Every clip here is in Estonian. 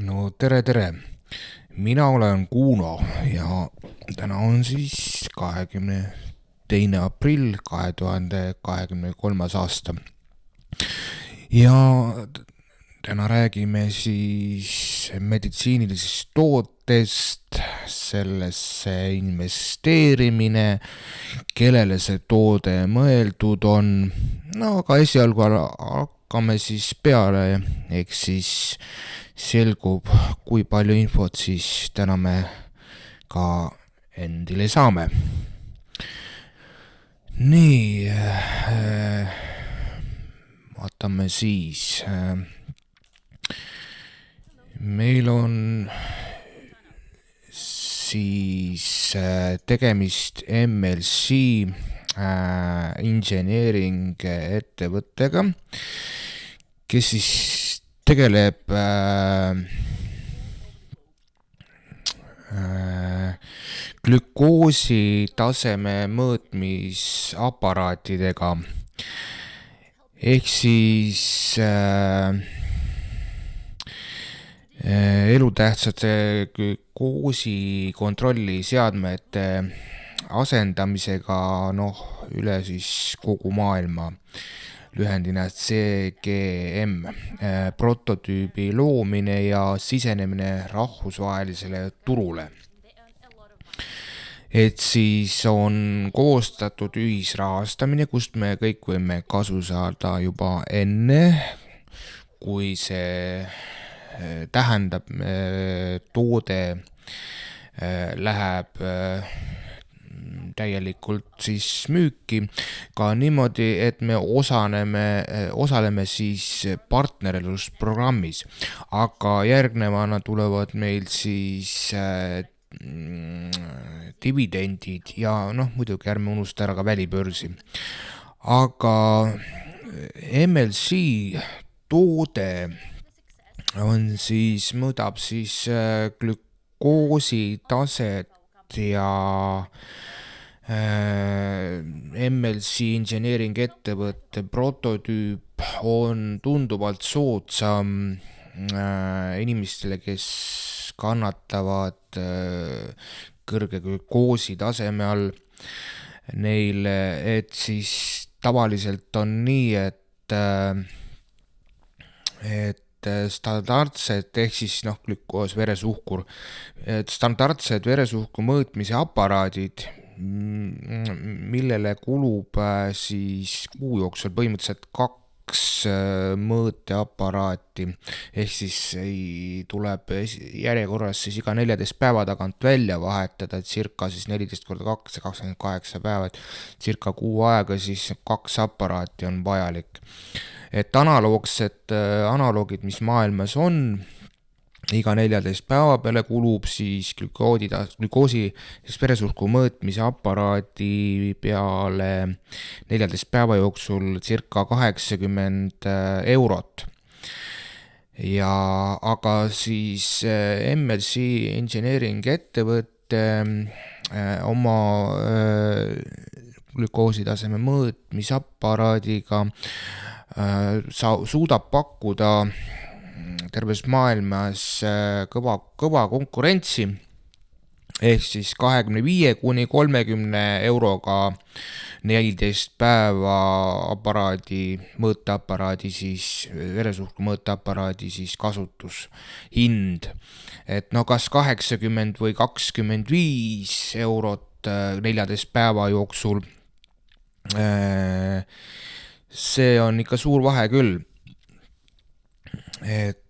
No tere! Mina olen Kuno ja täna on siis 22. aprill 2023. aasta. Ja täna räägime siis meditsiinilisest tootest, sellesse investeerimine, kellele see toode mõeldud on. No aga esialgu hakkame siis peale, eks siis selgub, kui palju infot siis täna me ka endile saame. Nii, vaatame siis. Meil on siis tegemist MLC Engineering ettevõttega, kes siis tegeleb glükoosi taseme mõõtmisaparaatidega. Ehk siis elutähtsate glükoosi kontrolli seadmete asendamisega üle siis kogu maailma. Lühendina CGM, prototüübi loomine ja sisenemine rahvusvahelisele turule. Et siis on koostatud ühisrahastamine, kust me kõik võime kasu saada juba enne, kui see tähendab toode läheb täielikult siis müüki, ka niimoodi, et me osaleme siis partnerlusprogrammis, aga järgnevana tulevad meil siis dividendid ja muidugi ärme unusta ära ka välibörsi. Aga MLC toode mõõdab siis glükoosi taset ja MLC Engineering ettevõtte prototüüp on tunduvalt soodsam inimestele, kes kannatavad kõrge glükoosi taseme all. Neil, et siis tavaliselt on nii, et standardsed ehk siis glükoos, veresuhkur, standardsed veresuhku mõõtmise aparaadid, millele kulub siis kuu jooksul põhimõtteliselt 2 mõõteaparaati, ehk siis tuleb järjekorras siis iga 14 päeva tagant välja vahetada, et circa siis 14 korda 2, 28 päeva, et circa kuu aega siis 2 aparaati on vajalik. Et analoogid, mis maailmas on, iga 14 päeva peale kulub siis glükoosi veresuhku mõõtmise aparaadi peale 14 päeva jooksul circa 80 €. Ja aga siis MLC Engineering ettevõtte oma glükoositaseme mõõtmisaparaadiga suudab pakkuda terves maailmas kõva konkurentsi, ehk siis 25 kuni 30 euroga 14 päeva mõõteaparaadi siis, veresuhku mõõteaparaadi siis kasutushind. Et kas 80 või 25 eurot 14 päeva jooksul, see on ikka suur vahe küll. Et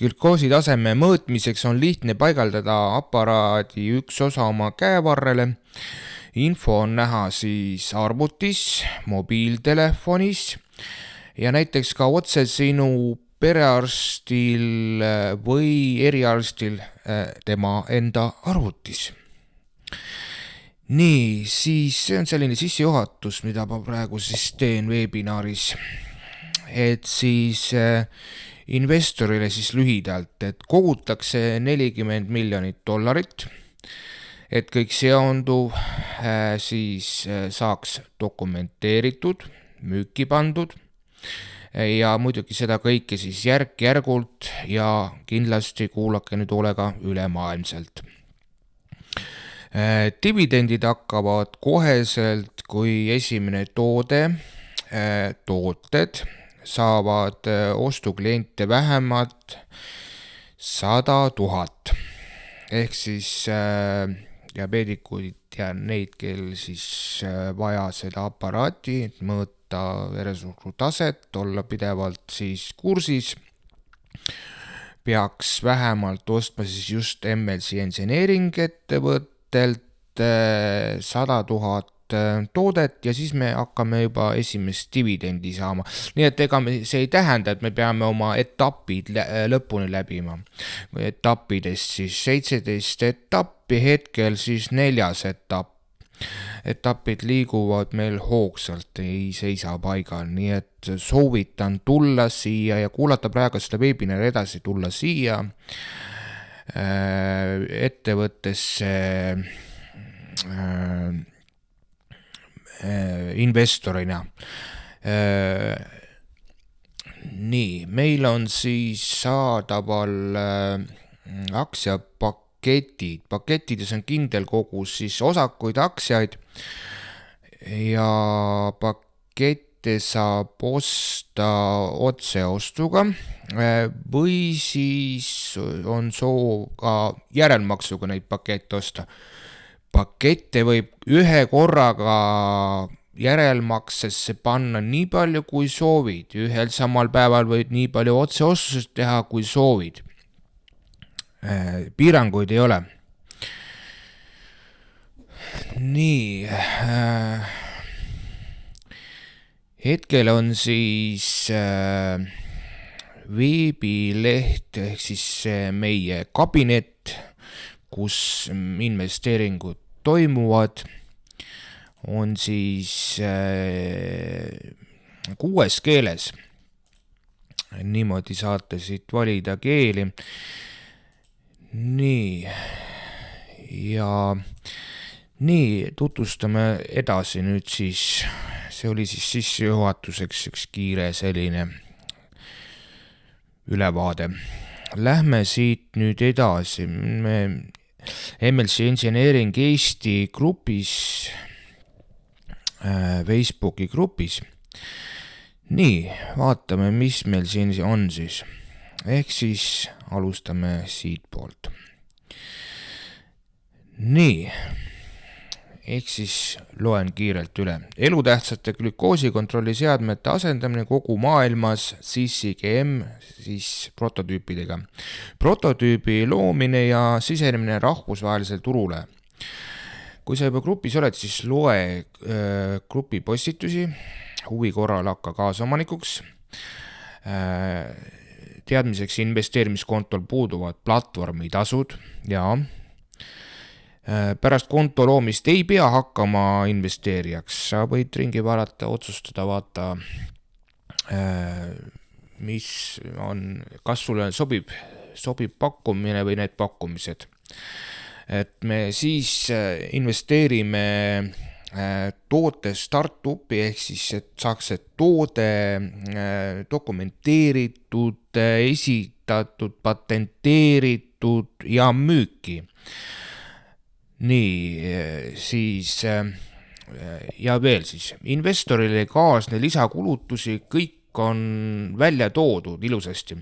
glükoosi taseme mõõtmiseks on lihtne paigaldada aparaadi üks osa oma käevarrele. Info on näha siis arvutis, mobiiltelefonis ja näiteks ka otse sinu perearstil või eriarstil tema enda arvutis. Nii, siis see on selline sissejuhatus, mida ma praegu siis teen webinaris. Et siis investorile siis lühidalt, et kogutakse $40 miljonit, et kõik seonduv siis saaks dokumenteeritud, müüki pandud ja muidugi seda kõike siis järk-järgult ja kindlasti kuulake nüüd hoolega ülemaailmselt. Dividendid hakkavad koheselt, kui esimene tooted saavad ostukliente vähemalt 100 000. Ehk siis diabeedikuid ja neid, kel siis vaja seda aparaati, et mõõta veresuhkru taset, olla pidevalt siis kursis, peaks vähemalt ostma siis just MLC Engineering ettevõttelt 100 000 toodet ja siis me hakkame juba esimest dividendi saama. Nii et ega see ei tähenda, et me peame oma etapid lõpuni läbima. Etappidest siis 17 etappi, hetkel siis 4. etapp. Etapid liiguvad meil hoogsalt, ei seisa paigal, nii et soovitan tulla siia ja kuulata praegu seda webinari edasi, tulla siia ettevõttesse investorina. Nii, meil on siis saadaval aktsiapaketid. Pakettides on kindel kogus siis osakuid, aktsiaid ja pakette saab osta otseostuga või siis on soov ka järelmaksuga neid pakette osta. Pakette võib ühe korraga järelmaksesse panna nii palju, kui soovid. Ühel samal päeval võid nii palju otseostusest teha, kui soovid. Piiranguid ei ole. Nii. Hetkel on siis veebileht ehk siis meie kabinet, kus investeeringud toimuvad, on siis 6 keeles. Niimoodi saate siit valida keeli. Nii, ja nii tutvustame edasi nüüd siis, see oli siis sissejuhatuseks üks kiire selline ülevaade. Lähme siit nüüd edasi. MLC Engineering Eesti grupis, Facebooki grupis. Nii, vaatame, mis meil siin on siis. Ehk siis alustame siit poolt. Nii, ehk siis loen kiirelt üle. Elutähtsate glükoosikontrolli seadmete asendamine kogu maailmas CCGM siis prototüüpidega. Prototüübi loomine ja sisenemine rahvusvahelisele turule. Kui sa juba grupis oled, siis loe grupi postitusi, huvi korral hakka kaasomanikuks. Teadmiseks investeerimiskontol puuduvad platvormitasud ja pärast konto loomist ei pea hakkama investeerijaks. Sa võid ringi vaadata, otsustada, vaata, mis on, kas sulle sobib pakkumine või need pakkumised. Et me siis investeerime toote startupi ehk siis, et saaks see toode dokumenteeritud, esitatud, patenteeritud ja müüki. Nii, siis ja veel siis investorile kaasne lisakulutusi, kõik on välja toodud ilusasti.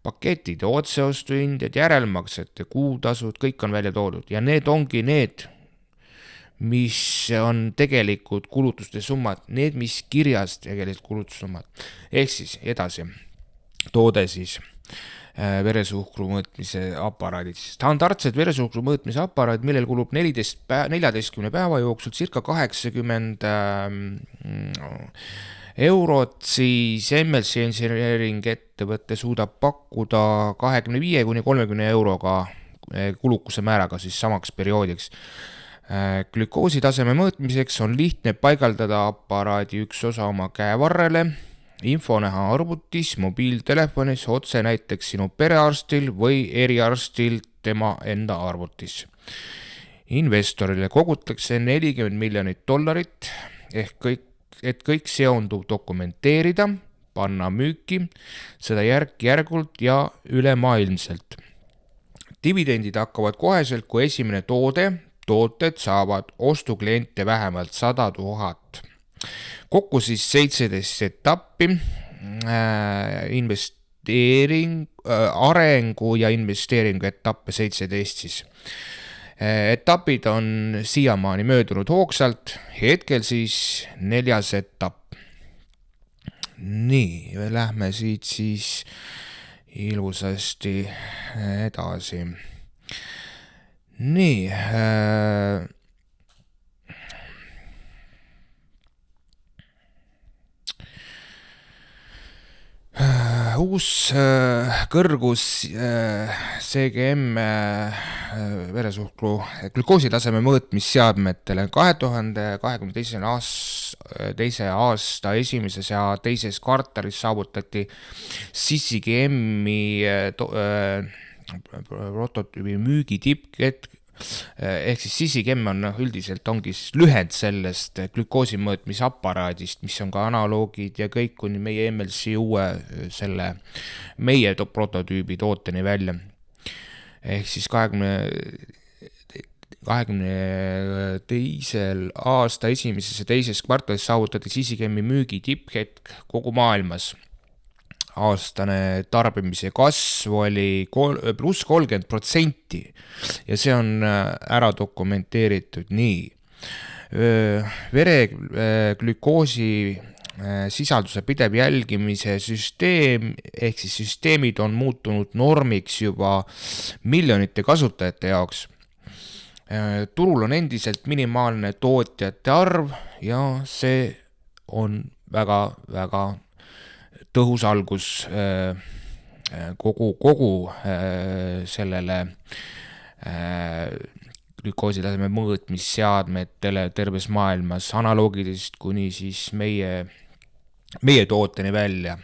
Paketide, otseostuhinded, järelmaksete, kuutasud, kõik on välja toodud ja need ongi need, mis on tegelikult kulutuste summad, need, mis kirjas tegelikult kulutussummad. Ehk siis edasi, toode siis veresuhkru mõõtmise aparaadid. Standardsed veresuhkru mõõtmise aparaadid, millel kulub 14 päeva jooksul circa 80 eurot, siis MLC Engineering ettevõtte suudab pakkuda 25–30 euroga kulukuse määraga siis samaks perioodiks. Glükoositaseme mõõtmiseks on lihtne paigaldada aparaadi üks osa oma käevarrele, info näha arvutis, mobiiltelefonis, otse näiteks sinu perearstil või eriarstil tema enda arvutis. Investorile kogutakse $40 miljonit ehk et kõik seonduv dokumenteerida, panna müüki, seda järk-järgult ja ülemaailmselt. Dividendid hakkavad koheselt, kui esimene tooted saavad ostukliente vähemalt 100 000. Kokku siis 17 etappi, arengu ja investeeringu etappe 17 siis. Etapid on siiamaani möödunud hoogsalt, hetkel siis 4. etapp. Nii, lähme siit siis ilusasti edasi. Nii, uus kõrgus CGM veresuhkru glükoositaseme mõõtmisseadmetele 2022. aasta esimeses ja teises kvartalis saavutati CGM-i prototüübi müügi tipphetk. Ehk siis CGM on üldiselt ongi lühend sellest glükoosimõõtmisaparaadist, mis on ka analoogid ja kõik kuni meie MLC uue meie prototüübi tooteni välja. Ehk siis 2022. aasta esimeses ja teises kvartalis saavutati CGM-i müügi tipphetk kogu maailmas. Aastane tarbimise kasv oli pluss 30% ja see on ära dokumenteeritud nii. Vereglükoosi sisalduse pidev jälgimise süsteem ehk siis süsteemid on muutunud normiks juba miljonite kasutajate jaoks. Turul on endiselt minimaalne tootjate arv ja see on väga tõhus algus kogu sellele glükoositaseme mõõtmisseadmetele terves maailmas, analoogidest kuni siis meie tooteni välja,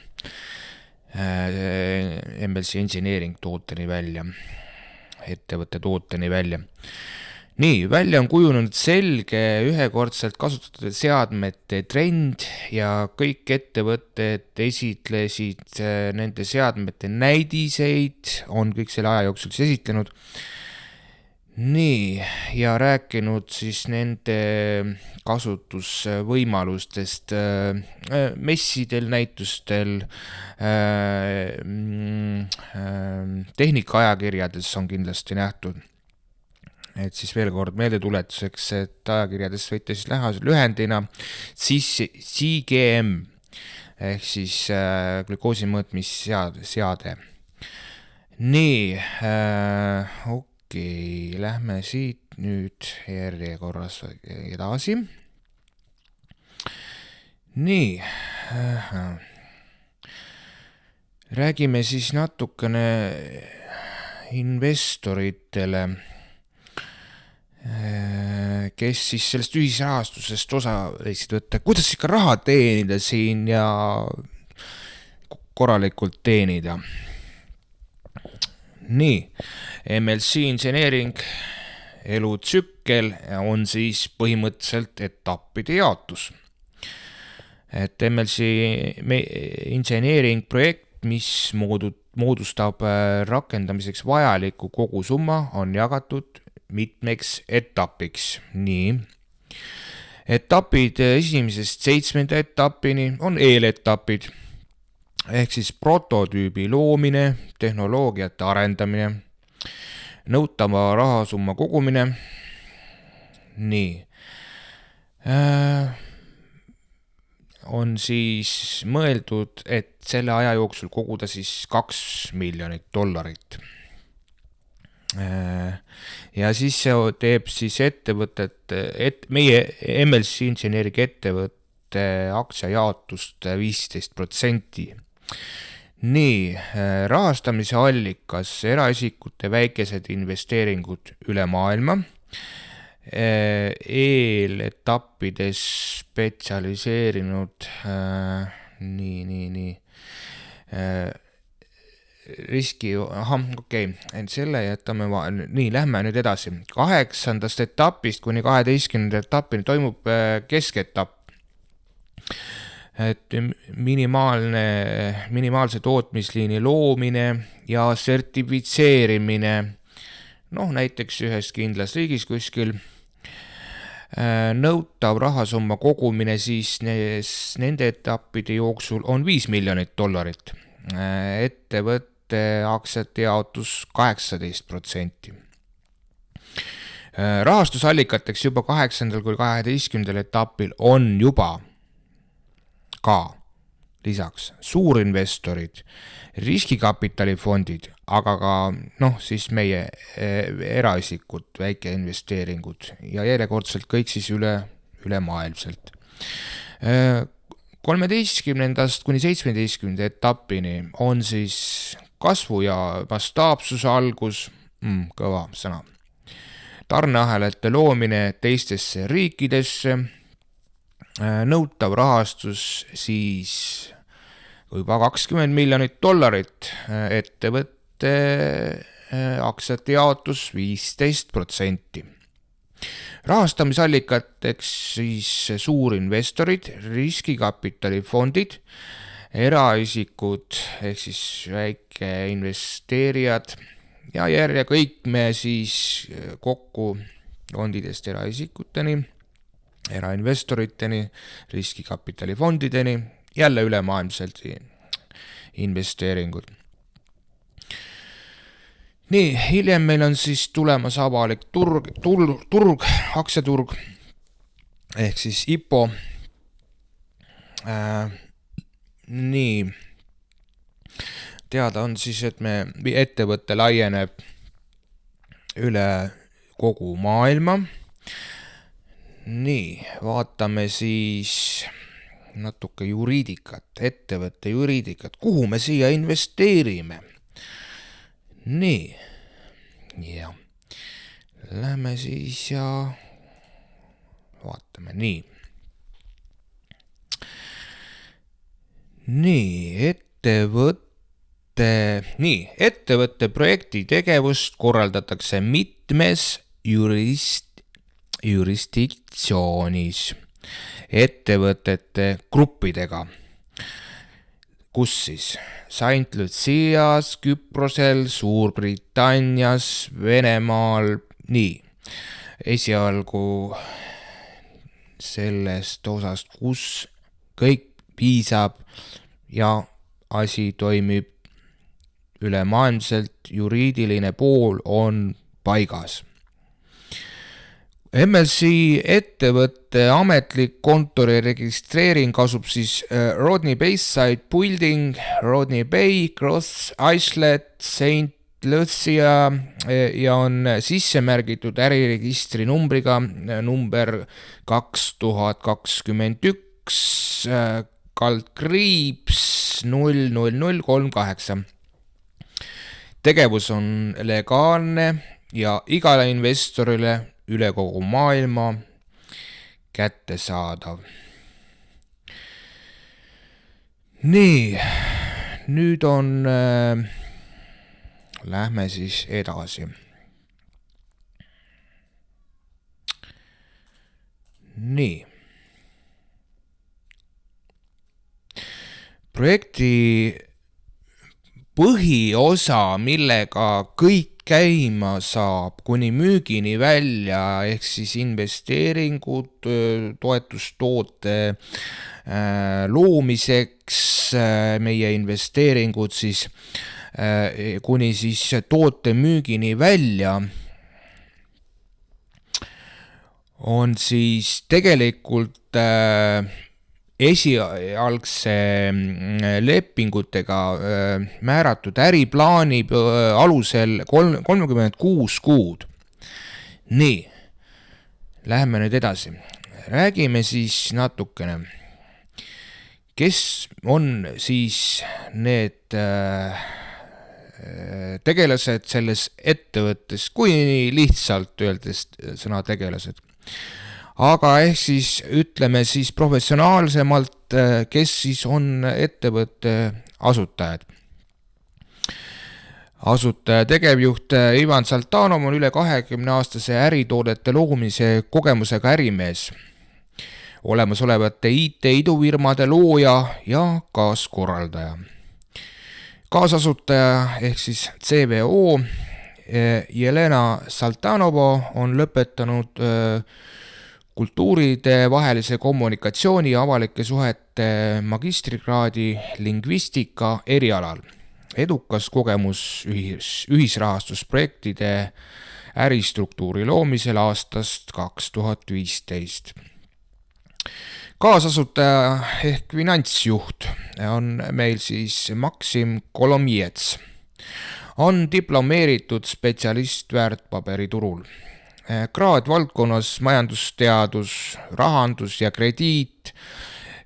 MLC Engineering tooteni välja, ettevõtte tooteni välja. Nii, välja on kujunenud selge ühekordselt kasutatud seadmete trend ja kõik ettevõtted esitlesid nende seadmete näidiseid, on kõik selle aja jooksul esitlenud. Nii, ja rääkinud siis nende kasutusvõimalustest messidel, näitustel, tehnikaajakirjades on kindlasti nähtud. Et siis veel kord meeldetuletuseks, et ajakirjadest võite siis näha lühendina CGM ehk siis glükoosimõõtmisseade. Nii, okei, lähme siit nüüd järjekorras edasi. Nii, räägime siis natukene investoritele, kes siis sellest ühisrahastusest osa võiksid võtta, kuidas ikka raha teenida siin ja korralikult teenida. Nii, MLC Engineering elutsükkel on siis põhimõtteliselt etappide jaotus. Et MLC Engineering projekt, mis moodustab rakendamiseks vajaliku kogusumma, on jagatud mitmeks etapiks. Nii. Etapid 1.–7. etapini on eeletapid, ehk siis prototüübi loomine, tehnoloogiate arendamine, nõutava rahasumma kogumine. Nii. On siis mõeldud, et selle aja jooksul koguda siis $2 miljonit. Ja siis see teeb siis ettevõtet, meie MLC Engineering ettevõtte aktsiajaotust 15%. Nii, rahastamise allikas, eraisikute väikesed investeeringud üle maailma, eeletappides spetsialiseerinud riski, selle jätame, nii, lähme nüüd edasi. 8. etapist kuni 12. etapini toimub kesketapp. et minimaalse tootmisliini loomine ja sertifitseerimine, näiteks ühes kindlas riigis kuskil, nõutav rahasumma kogumine siis nende etappide jooksul on $5 miljonit. Ettevõtte aktsiate jaotus 18%. Rahastusallikateks juba 8. kui 12. etapil on juba ka lisaks suurinvestorid, riskikapitalifondid, aga ka siis meie eraisikud, väikeinvesteeringud ja järjekordselt kõik siis ülemaailmselt. 13. kuni 17. etapini on siis kasvu ja mastaapsuse algus, kõva sõna, tarneahelate loomine teistesse riikidesse, nõutav rahastus siis juba $20 miljonit, ettevõtte aktsiate jaotus 15%. Rahastamisallikateks siis suurinvestorid, riskikapitalifondid, eraisikud ehk siis väikeinvesteerijad ja järje kõik me siis kokku fondidest eraisikuteni, erainvestoriteni, riskikapitalifondideni, jälle ülemaailmselt investeeringud. Nii, hiljem meil on siis tulemas avalik turg, aktsiaturg ehk siis IPO. Nii, teada on siis, et ettevõte laieneb üle kogu maailma. Nii, vaatame siis natuke juriidikat, ettevõtte juriidikat, kuhu me siia investeerime. Nii, ja lähme siis ja vaatame, ettevõtte projekti tegevust korraldatakse mitmes jurisdiktsioonis ettevõtete gruppidega, kus siis Saint Lucias, Küprosel, Suurbritannias, Venemaal, esialgu sellest osast, kus kõik piisab ja asi toimib ülemaailmselt, juriidiline pool on paigas. MLC ettevõtte ametlik kontori registreering asub siis Rodney Bayside Building, Rodney Bay, Cross Islet, Saint Lucia ja on sisse märgitud äriregistri numbriga number 2021 /00038. Tegevus on legaalne ja igale investorile üle kogu maailma kättesaadav. Nii, nüüd on, lähme siis edasi. Nii. Projekti põhiosa, millega kõik käima saab kuni müügini välja, ehk siis investeeringud, toetustoote loomiseks, meie investeeringud siis kuni siis toote müügini välja, on siis tegelikult esialgse lepingutega määratud äriplaani alusel 36 kuud. Nii, läheme nüüd edasi. Räägime siis natukene, kes on siis need tegelased selles ettevõttes, kui lihtsalt öeldes sõna tegelased. Aga ehk siis ütleme siis professionaalsemalt, kes siis on ettevõtte asutajad. Asutaja tegevjuht Ivan Saltanov on üle 20-aastase äritoodete loomise kogemusega ärimees. olemasolevate IT-idufirmade looja ja kaaskorraldaja. Kaasasutaja ehk siis CVO Jelena Saltanova on lõpetanud kultuuride vahelise kommunikatsiooni ja avalike suhete magistrikraadi lingvistika erialal. Edukas kogemus ühisrahastusprojektide äristruktuuri loomisel aastast 2015. Kaasasutaja ehk finantsjuht on meil siis Maksim Kolomjets. On diplomeeritud spetsialist väärtpaberiturul. Kraad valdkonnas majandusteadus, rahandus ja krediit,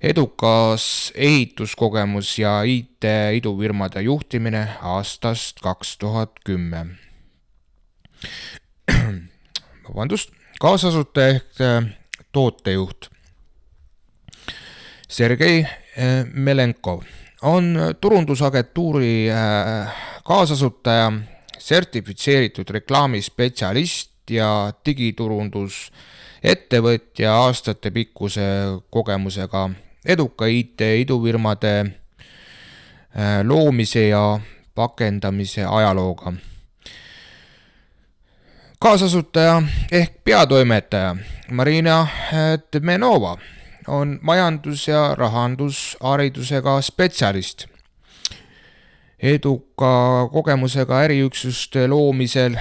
edukas ehituskogemus ja IT-idufirmade juhtimine aastast 2010. Kaasasutaja ehk tootejuht Sergei Melenkov on turundusagentuuri kaasasutaja, sertifitseeritud reklaamispetsialist ja digiturundus ettevõtja aastate pikkuse kogemusega, eduka IT-idufirmade loomise ja pakendamise ajalooga. Kaasasutaja ehk peatoimetaja Marina Tmenova on majandus- ja rahandusharidusega spetsialist, eduka kogemusega äriüksuste loomisel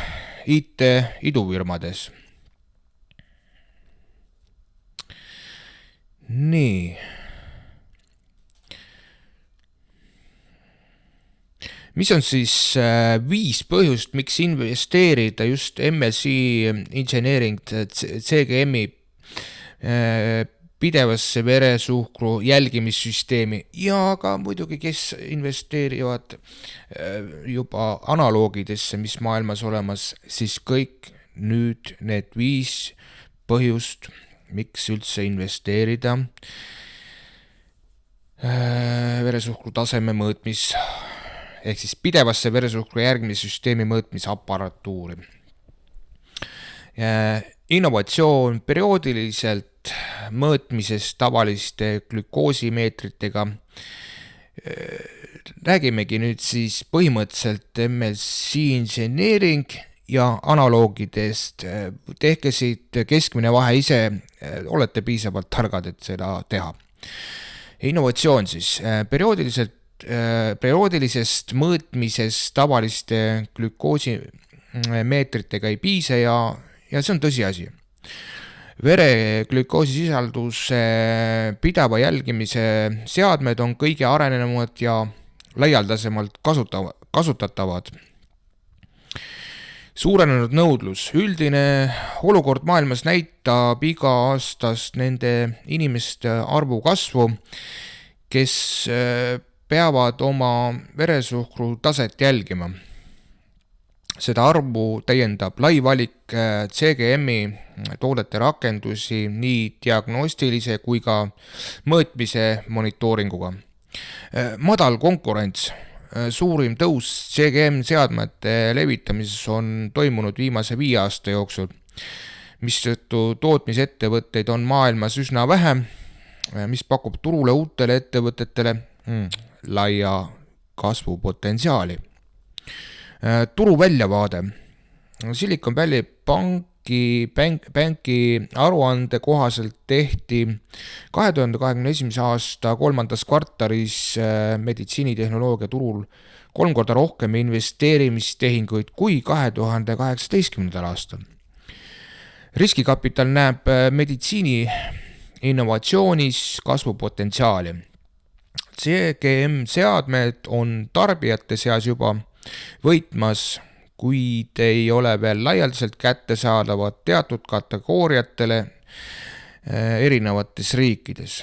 IT-idufirmades. Nii. Mis on siis 5 põhjust, miks investeerida just MSI Engineering CGM-i pidevasse veresuhkru jälgimissüsteemi ja ka muidugi, kes investeerivad juba analoogidesse, mis maailmas olemas, siis kõik nüüd need 5 põhjust, miks üldse investeerida veresuhkru taseme mõõtmis ehk siis pidevasse veresuhkru järgmissüsteemi mõõtmisapparatuuri. Innovatsioon perioodiliselt mõõtmisest tavaliste glükoosimeetritega. Räägimegi nüüd siis põhimõtteliselt MSI Engineering ja analoogidest. Tehke siit keskmine vahe ise, olete piisavalt targad, et seda teha. Innovatsioon siis perioodilisest mõõtmisest tavaliste glükoosimeetritega ei piisa ja see on tõsiasi. Vere glükoosisisalduse pideva jälgimise seadmed on kõige arenenumad ja laialdasemalt kasutatavad. Suurenenud nõudlus. Üldine olukord maailmas näitab iga aastast nende inimeste arvu kasvu, kes peavad oma veresuhkru taset jälgima. Seda arvu täiendab lai valik CGM-i toodete rakendusi nii diagnostilise kui ka mõõtmise monitooringuga. Madal konkurents. Suurim tõus CGM seadmete levitamises on toimunud viimase 5 aasta jooksul, mistõttu tootmisettevõtteid on maailmas üsna vähe, mis pakub turule uutele ettevõtetele laia kasvupotentsiaali. Turu väljavaade. Silicon Valley Banki aruande kohaselt tehti 2021. aasta 3. kvartalis meditsiinitehnoloogia turul 3 korda rohkem investeerimistehinguid kui 2018. aastal. Riskikapital näeb meditsiini innovatsioonis kasvupotentsiaali. CGM seadmed on tarbijate seas juba võitmas, kuid ei ole veel laialdaselt kättesaadavad teatud kategooriatele erinevates riikides.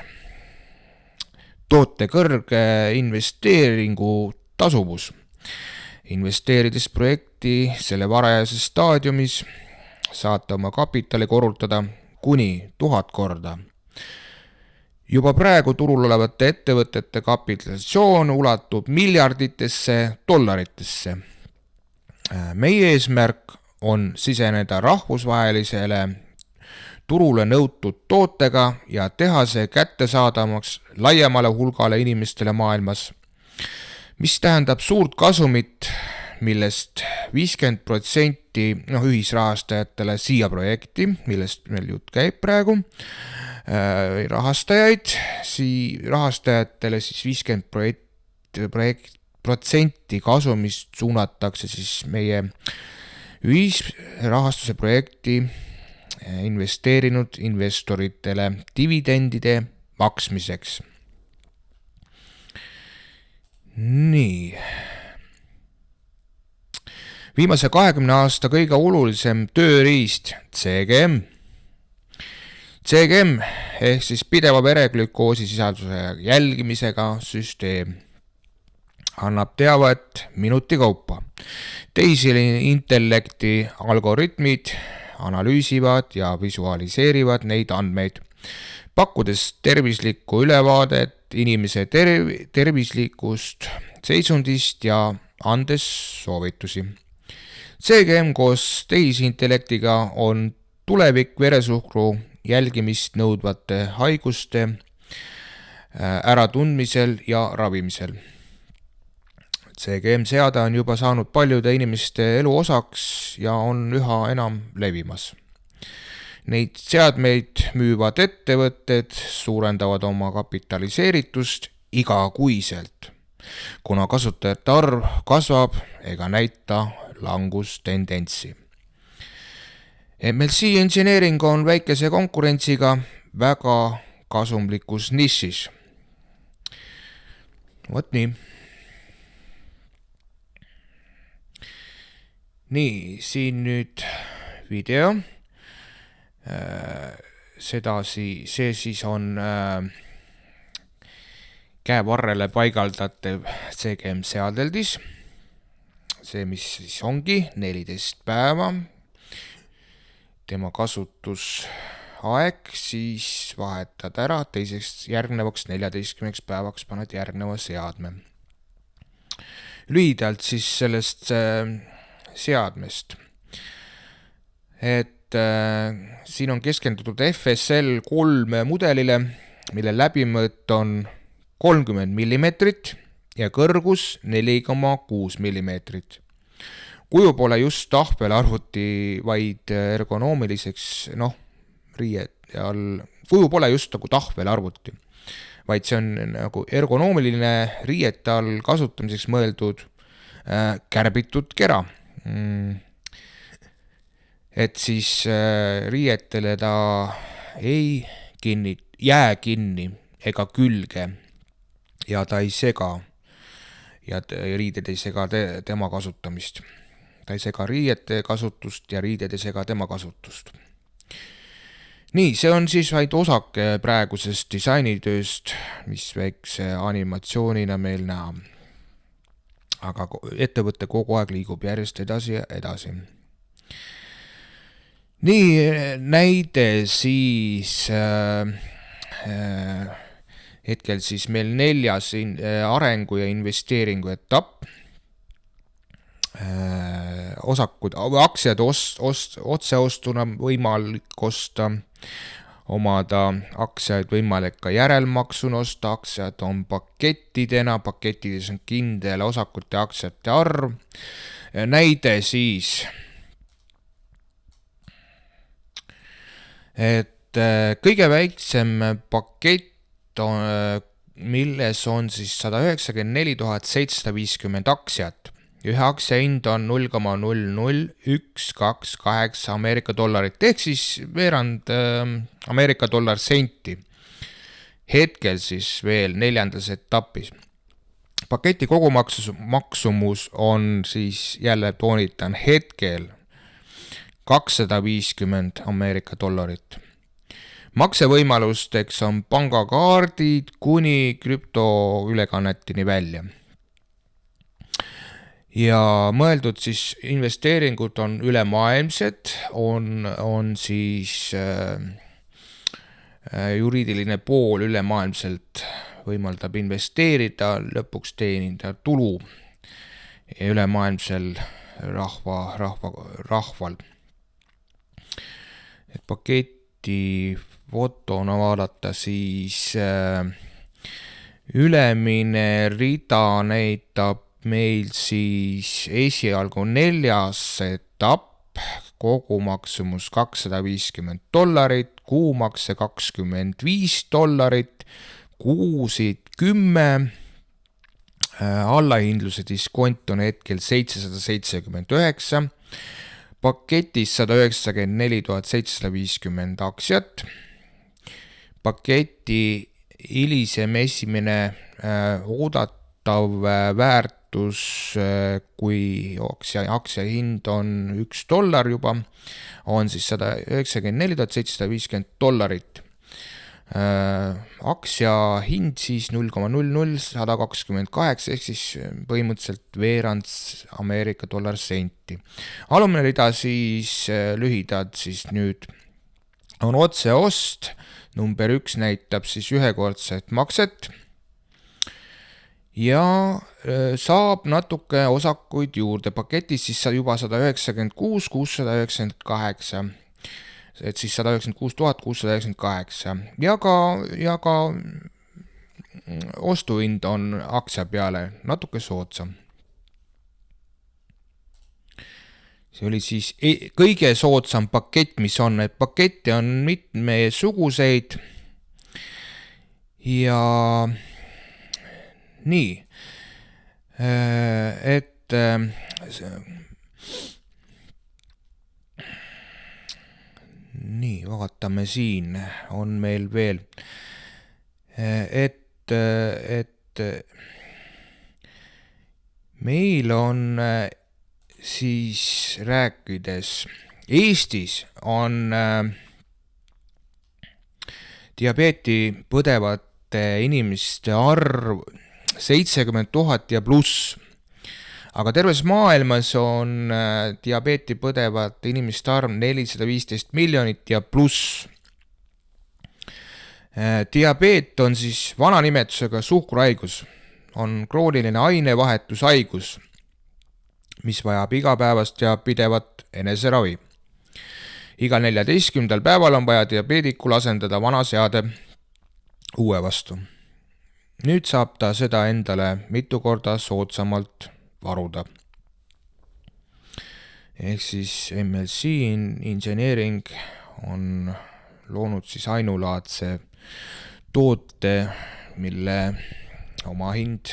Toote kõrge investeeringu tasuvus. Investeerides projekti selle varajases staadiumis saate oma kapitali korrutada kuni 1000 korda. Juba praegu turul olevate ettevõtete kapitalisatsioon ulatub miljarditesse dollaritesse. Meie eesmärk on siseneda rahvusvahelisele turule nõutud tootega ja teha see kättesaadavaks laiemale hulgale inimestele maailmas, mis tähendab suurt kasumit, millest 50% ühisrahastajatele siia projekti, millest meil jutt käib praegu, rahastajatele siis 50% kasumist suunatakse siis meie ühisrahastuse projekti investeerinud investoritele dividendide maksmiseks. Nii. Viimase 20 aasta kõige olulisem tööriist CGM. CGM ehk siis pideva vereglükoosi sisalduse jälgimisega süsteem annab teavet minuti kaupa. Tehisintellekti algoritmid analüüsivad ja visualiseerivad neid andmeid, pakkudes tervislikku ülevaadet inimese tervislikust seisundist ja andes soovitusi. CGM koos tehisintellektiga on tulevik veresuhkru jälgimist nõudvate haiguste äratundmisel ja ravimisel. CGM seade on juba saanud paljude inimeste elu osaks ja on üha enam levimas. Neid seadmeid müüvad ettevõtted suurendavad oma kapitaliseeritust igakuiselt, kuna kasutajate arv kasvab ega näita langustendentsi. MLC Engineering on väikese konkurentsiga väga kasumlikus nišis. Vot nii. Nii, siin nüüd video. See siis on käevarrele paigaldatav CGM seadeldis. See, mis siis ongi 14 päeva. Tema kasutusaeg siis vahetad ära, teiseks järgnevaks 14 päevaks paned järgneva seadme. Lühidalt siis sellest seadmest. Siin on keskendutud FSL 3 mudelile, mille läbimõõt on 30 mm ja kõrgus 4,6 mm. Kuju pole just tahvelarvuti, vaid ergonoomiliseks, riiet all. Kuju pole just nagu tahvelarvuti, vaid see on nagu ergonoomiline riiete all kasutamiseks mõeldud kärbitud kera. Et siis riietele ta ei jää kinni ega külge ja ta ei sega ja riided ei sega tema kasutamist. Ta ei sega riiete kasutust ja riided ei sega tema kasutust. Nii, see on siis vaid osake praegusest disainitööst, mis väikse animatsioonina meil näha. Aga ettevõte kogu aeg liigub järjest edasi. Nii, näide siis hetkel siis meil 4. arengu ja investeeringu etapp. Osakud, aktsiad otseostuna võimalik osta, omada aktsiaid võimalik ka järelmaksuna osta, aktsiad on pakettidena, pakettides on kindel osakute aktsiate arv. Näide siis, et kõige väiksem pakett, milles on siis 194 750 aktsiat. Ühe aktsia hind on 0,00128 Ameerika dollarit, ehk siis veerand Ameerika dollar senti. Hetkel siis veel 4. etapis. Paketi kogumaksumus on siis jälle toonitan hetkel 250 Ameerika dollarit. Maksevõimalusteks on pangakaardid kuni krüptoülekannetini välja. Ja mõeldud siis investeeringud on ülemaailmsed, on siis juriidiline pool ülemaailmselt võimaldab investeerida, lõpuks teenida tulu ülemaailmsel rahval. Et pakett fotona vaadata, siis ülemine rida näitab meil siis esialgu 4. etapp, kogumaksumus $250, kuumakse $25, kuusid 10, allahindluse diskont on hetkel 779, paketis 194 750 aktsiat, paketi hilisem esimene oodatav väärtus, kui aktsia hind on $1 juba, on siis $194 750. Aktsia hind siis 0,00128 ehk siis põhimõtteliselt veerand Ameerika dollarsenti. Alumine rida siis lühidalt siis nüüd on otseost, number 1 näitab siis ühekordset makset ja saab natuke osakuid juurde, paketis siis juba 196 698, et siis 196 698 ja ka ostuhind on aktsia peale natuke soodsam. See oli siis kõige soodsam pakett, mis on, et pakette on mitmesuguseid ja nii, et nii, vaatame siin, on meil veel, et meil on siis rääkides, Eestis on diabeeti põdevate inimeste arv 70 000 ja pluss, aga terves maailmas on diabeeti põdevate inimeste arv 415 miljonit ja pluss. Diabeet on siis vana nimetusega suhkurhaigus, on krooniline ainevahetushaigus, mis vajab igapäevast ja pidevat eneseravi. Igal 14. päeval on vaja diabeedikul asendada vana seade uue vastu. Nüüd saab ta seda endale mitu korda soodsamalt varuda. Ehk siis MLC Engineering on loonud siis ainulaadse toote, mille oma hind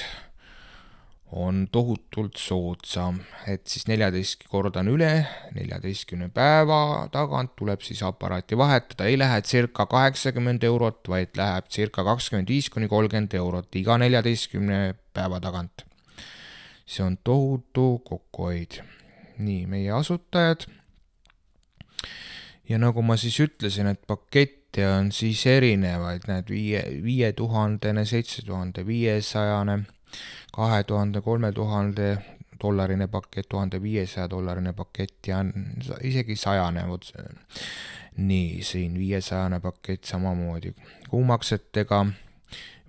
on tohutult soodsam, et siis 14 kordan üle, 14 päeva tagant tuleb siis aparaati vahetada, ei lähe circa 80 eurot, vaid läheb circa 25–30 eurot iga 14 päeva tagant. See on tohutu kokkuhoid. Nii, meie asutajad. Ja nagu ma siis ütlesin, et pakette on siis erinevaid, näed 5000, 7500, 2000, 3000 dollarine pakett, $1500 pakett ja isegi 100. Nii, siin 500 pakett samamoodi kuumaksetega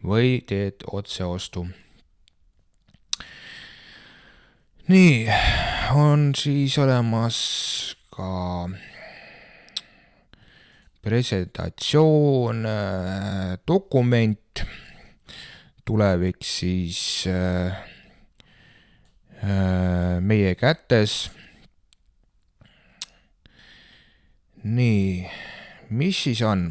või teed otseostu. Nii, on siis olemas ka presentatsioon, dokument, tulevik siis meie kätes. Nii, mis siis on?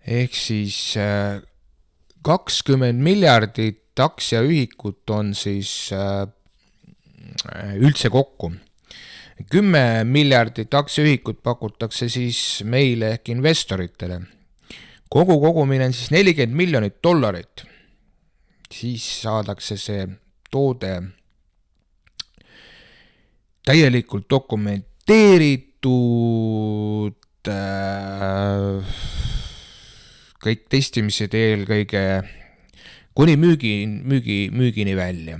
Ehk siis 20 miljardit aktsiaühikut on siis üldse kokku. 10 miljardit aktsiaühikut pakutakse siis meile ehk investoritele. Kogu kogumine on siis $40 miljonit. Siis saadakse see toode täielikult dokumenteeritud, kõik testimised eelkõige kuni müügini välja.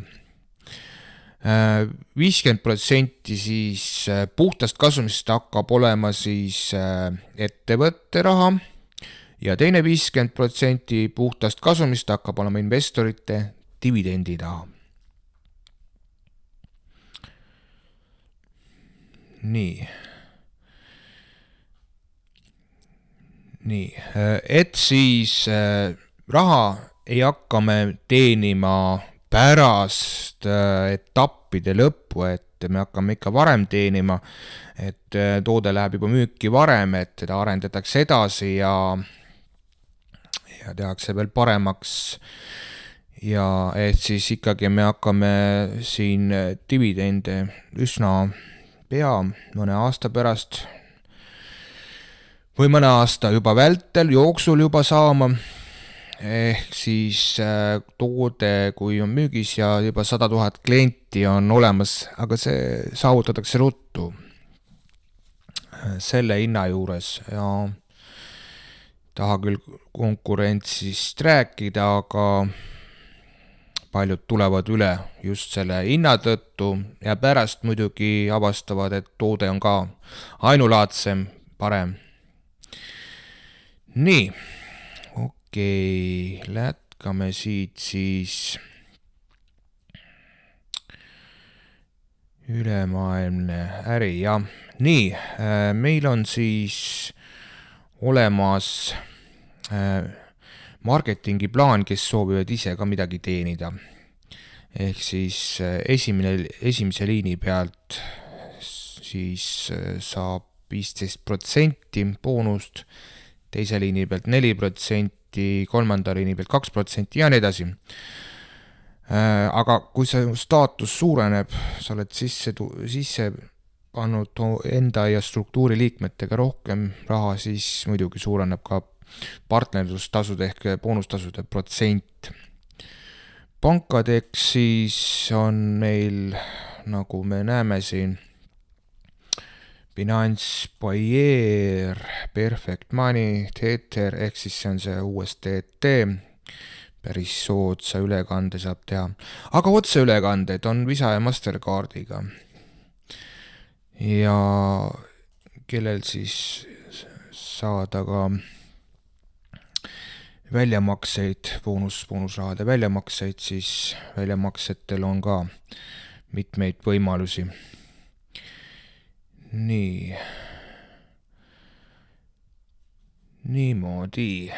50% siis puhtast kasumist hakkab olema siis ettevõtte raha ja teine 50% puhtast kasumist hakkab olema investorite dividendi taha. nii, et siis raha ei hakka me teenima pärast etappide lõppu, et me hakkame ikka varem teenima, et toode läheb juba müüki varem, et seda arendatakse edasi ja tehakse veel paremaks ja et siis ikkagi me hakkame siin dividende üsna pea mõne aasta pärast või mõne aasta juba vältel jooksul juba saama, ehk siis toode, kui on müügis ja juba 100 000 klienti on olemas, aga see saavutatakse ruttu selle hinna juures ja taha küll konkurentsist rääkida, aga paljud tulevad üle just selle hinna tõttu ja pärast muidugi avastavad, et toode on ka ainulaadsem, parem. Nii, okei, lätkame siit siis ülemaailmne äri, jah. Nii, meil on siis olemas marketingiplaan, kes soovivad ise ka midagi teenida. Ehk siis esimese liini pealt siis saab 15% boonust, teise liini pealt 4%, kolmanda liini pealt 2% ja nii edasi. Aga kui see staatus suureneb, sa oled sisse pannud enda ja struktuuri liikmetega rohkem raha, siis muidugi suureneb ka partnerlustasude ehk boonustasude protsent. Pankadeks siis on meil, nagu me näeme siin, Finanzpaier, Perfect Money, Tether, ehk siis see on see USDT, päris soodsa ülekande saab teha. Aga otseülekanded on Visa ja Mastercardiga. Ja kellel siis saada ka väljamakseid, boonusrahade väljamakseid, siis väljamaksetel on ka mitmeid võimalusi. Niimoodi.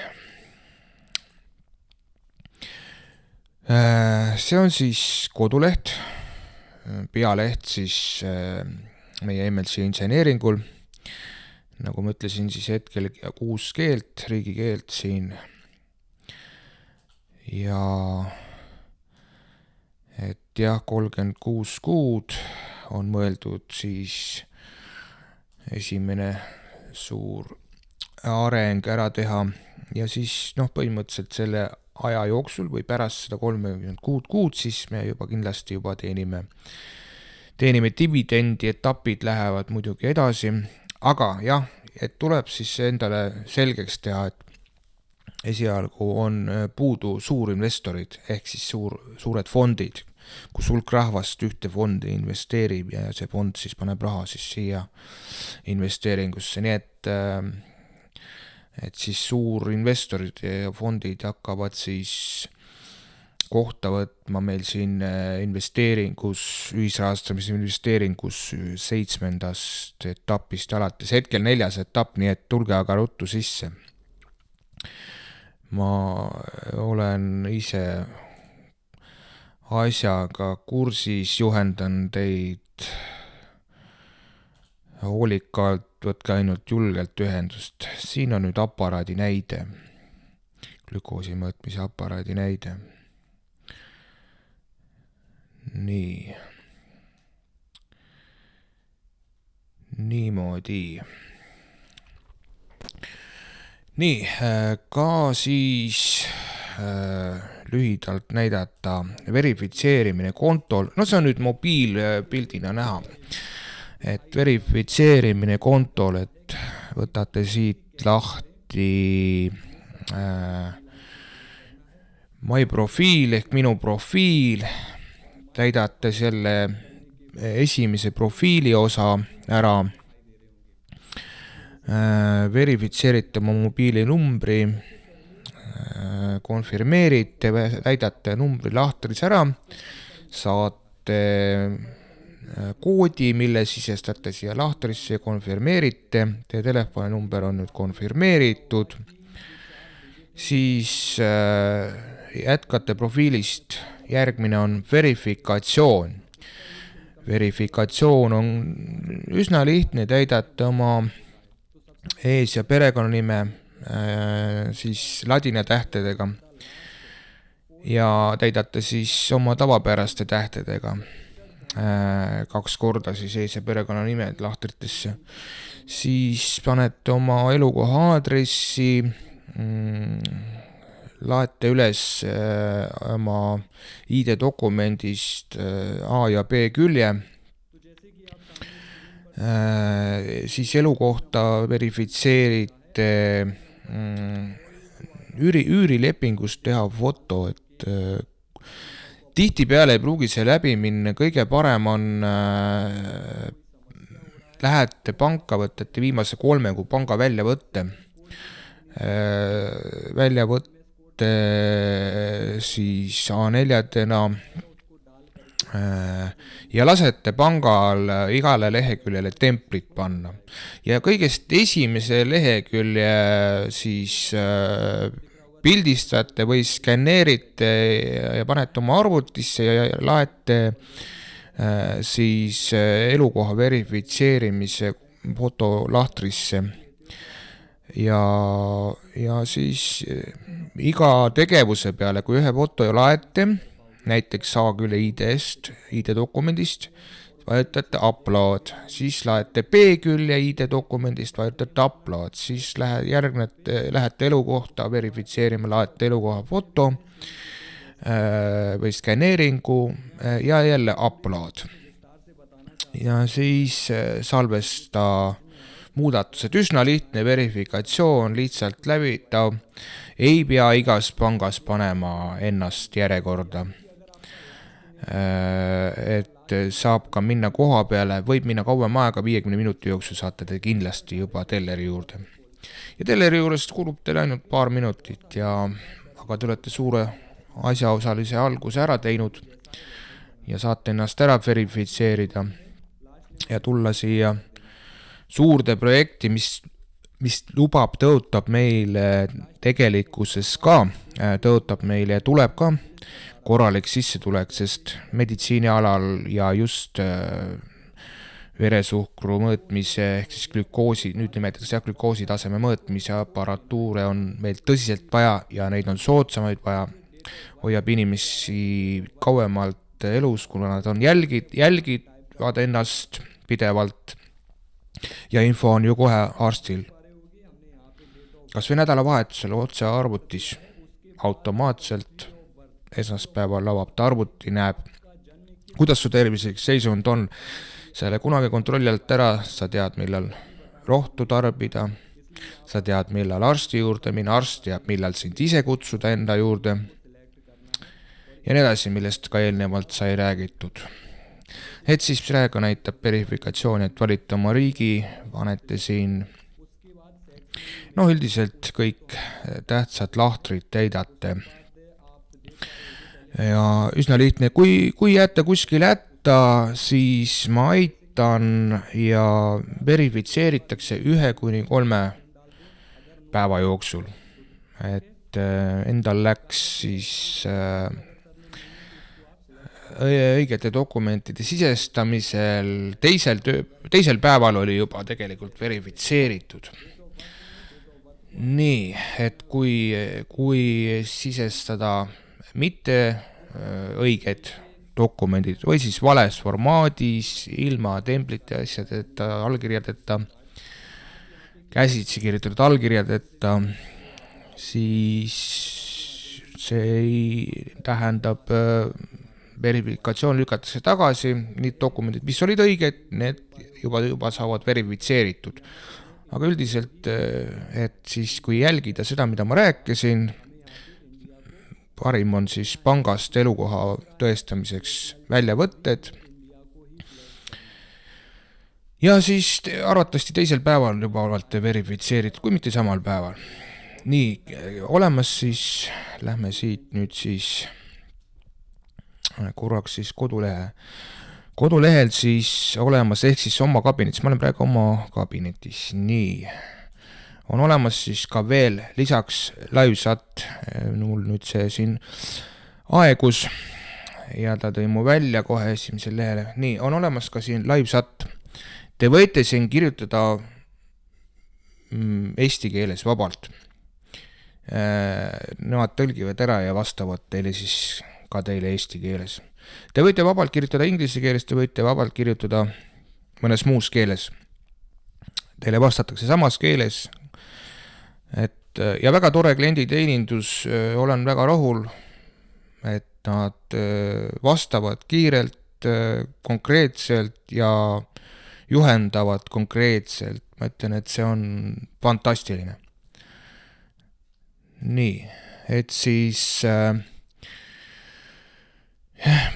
See on siis koduleht, pealeht siis meie MLC inseneeringul. Nagu ma ütlesin, siis hetkel 6 keelt, riigikeelt siin. Ja et jah, 36 kuud on mõeldud siis esimene suur areng ära teha ja siis põhimõtteliselt selle aja jooksul või pärast seda 36 kuud, siis me juba kindlasti juba teenime dividendi, etapid lähevad muidugi edasi, aga jah, et tuleb siis endale selgeks teha, et esialgu on puudu suurinvestorid ehk siis suured fondid, kus hulk rahvast ühte fondi investeerib ja see fond siis paneb raha siis siia investeeringusse, nii et siis suurinvestorid ja fondid hakkavad siis kohta võtma meil siin investeeringus, ühisrahastamise investeeringus 7. etapist alates, hetkel 4. etapp, nii et tulge aga ruttu sisse. Ma olen ise asjaga kursis, juhendan teid hoolikalt, võtke ainult julgelt ühendust. Siin on nüüd aparaadi näide, glükoosi mõõtmise aparaadi näide. Niimoodi. Ka siis lühidalt näidata verifitseerimine kontol, see on nüüd mobiilpildina näha, et verifitseerimine kontol, et võtate siit lahti my profiil ehk minu profiil, täidate selle esimese profiili osa ära, verifitseerite oma mobiilinumbri, konfirmeerite, täidate numbri lahtris ära, saate koodi, mille sisestate siia lahtrisse ja konfirmeerite. Teie telefoninumber on nüüd konfirmeeritud. Siis jätkate profiilist. Järgmine on verifikatsioon. Verifikatsioon on üsna lihtne, täidate oma ees- ja perekonnanime siis ladina tähtedega ja täidate siis oma tavapäraste tähtedega 2 korda siis ees- ja perekonnanimed lahtritesse. Siis panete oma elukoha aadressi, laete üles oma ID-dokumendist A ja B külje, siis elukohta verifitseerite üürilepingust teha foto, et tihtipeale ei pruugi see läbi minna. Kõige parem on lähete panka, võtate viimase 3 kuu panga väljavõtte siis A4-dena ja lasete pangal igale leheküljele templit panna. Ja kõigest esimese lehekülje siis pildistate või skanneerite ja panete oma arvutisse ja laete siis elukoha verifitseerimise foto lahtrisse. Ja siis iga tegevuse peale, kui ühe foto laete, näiteks A-külje ID-st, ID-dokumendist, vajutate upload, siis laete B-külje ID-dokumendist, vajutate upload, siis lähete elukohta verifitseerima, laete elukoha foto või skanneeringu ja jälle upload. Ja siis salvesta muudatused. Üsna lihtne verifikatsioon, lihtsalt läbitav. Ei pea igas pangas panema ennast järjekorda. Et saab ka minna koha peale, võib minna kauem aega, 50 minuti jooksul saate te kindlasti juba telleri juurde. Ja telleri juurest kulub teil ainult paar minutit, aga te olete suure asjaosalise alguse ära teinud ja saate ennast ära verifitseerida ja tulla siia suurde projekti, mis tõotab meile tegelikkuses ka, tõotab meile ja tuleb ka korralik sissetulek, sest meditsiinialal ja just veresuhkru mõõtmise ehk siis glükoosi, nüüd nimetatakse glükoosi taseme mõõtmise aparatuure on meil tõsiselt vaja ja neid on soodsamaid vaja, hoiab inimesi kauemalt elus, kuna nad on jälgivad ennast pidevalt ja info on ju kohe arstil. Kas või nädalavahetusel otse arvutis automaatselt esmaspäeval avab ta arvuti, näeb, kuidas su tervislik seisund on. Selle kunagi kontrolli alt ära, sa tead, millal rohtu tarbida, sa tead, millal arsti juurde minna, arst teab, millal sind ise kutsuda enda juurde ja nii edasi, millest ka eelnevalt sai räägitud. Et siis praegu näitab verifikatsiooni, et valite oma riigi, panete siin üldiselt kõik tähtsad lahtrid täidate. Ja üsna lihtne, kui jääte kuskil hätta, siis ma aitan ja verifitseeritakse 1-3 päeva jooksul. Et endal läks siis õigete dokumentide sisestamisel, teisel päeval oli juba tegelikult verifitseeritud. Nii, et kui sisestada mitte õiged dokumendid või siis vales formaadis, ilma templite asjadeta, allkirjadeta, käsitsi kirjutatud allkirjadeta, siis see tähendab verifikatsioon lükatakse tagasi, need dokumendid, mis olid õiged, need juba saavad verifitseeritud. Aga üldiselt, et siis kui jälgida seda, mida ma rääkisin, parim on siis pangast elukoha tõestamiseks väljavõtted. Ja siis arvatavasti teisel päeval juba olete verifitseeritud, kui mitte samal päeval. Nii, olemas siis, lähme siit nüüd siis korraks siis kodulehel siis olemas, ehk siis oma kabinetis, ma olen praegu oma kabinetis, nii, on olemas siis ka veel lisaks LiveChat, mul nüüd see siin aegus ja ta tõi mu välja kohe esimesel lehele, nii, on olemas ka siin LiveChat, te võite siin kirjutada eesti keeles vabalt, nemad tõlgivad ära ja vastavad teile siis ka teile eesti keeles. Te võite vabalt kirjutada inglise keeles, te võite vabalt kirjutada mõnes muus keeles. Teile vastatakse samas keeles, ja väga tore klienditeenindus, olen väga rahul, et nad vastavad kiirelt, konkreetselt ja juhendavad konkreetselt. Ma ütlen, et see on fantastiline. Nii, et siis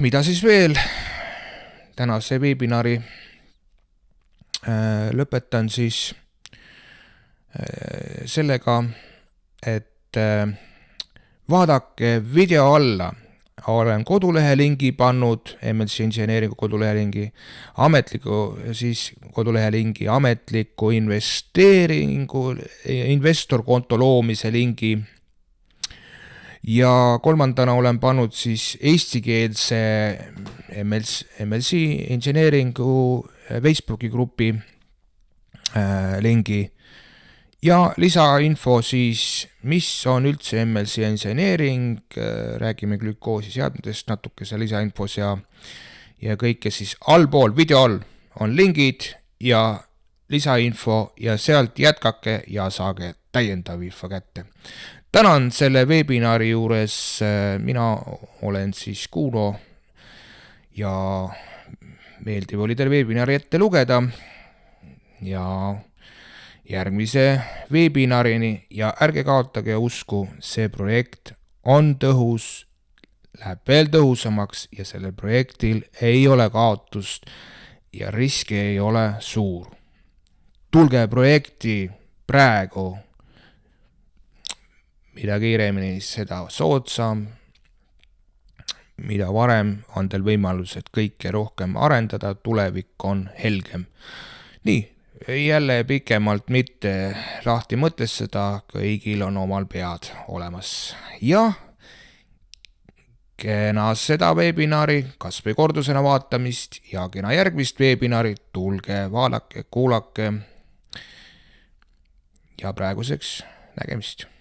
mida siis veel tänase webinari lõpetan siis sellega, et vaadake video alla, olen kodulehe lingi pannud, MLC Engineeringu kodulehe lingi, ametliku siis kodulehe lingi, ametliku investorkonto loomise lingi ja kolmandana olen pannud siis eestikeelse MLC Engineeringu Facebooki grupi lingi ja lisainfo siis, mis on üldse MLC Engineering, räägime glükoosi seadmetest natukese lisainfos ja kõike siis allpool, video all on lingid ja lisainfo ja sealt jätkake ja saage täiendav info kätte. Tänan selle webinari juures, mina olen siis Kuno ja meeldiv oli teil webinari ette lugeda ja järgmise webinarini ja ärge kaotage usku, see projekt on tõhus, läheb veel tõhusamaks ja sellel projektil ei ole kaotust ja riski ei ole suur. Tulge projekti praegu, mida kiiremini seda soodsam, mida varem on teil võimalus, et kõike rohkem arendada, tulevik on helgem. Nii, jälle pikemalt mitte lahti mõtestada, kõigil on omal pead olemas. Ja kena seda webinari, kas või kordusena vaatamist ja kena järgmist webinari, tulge, vaadake, kuulake ja praeguseks nägemist.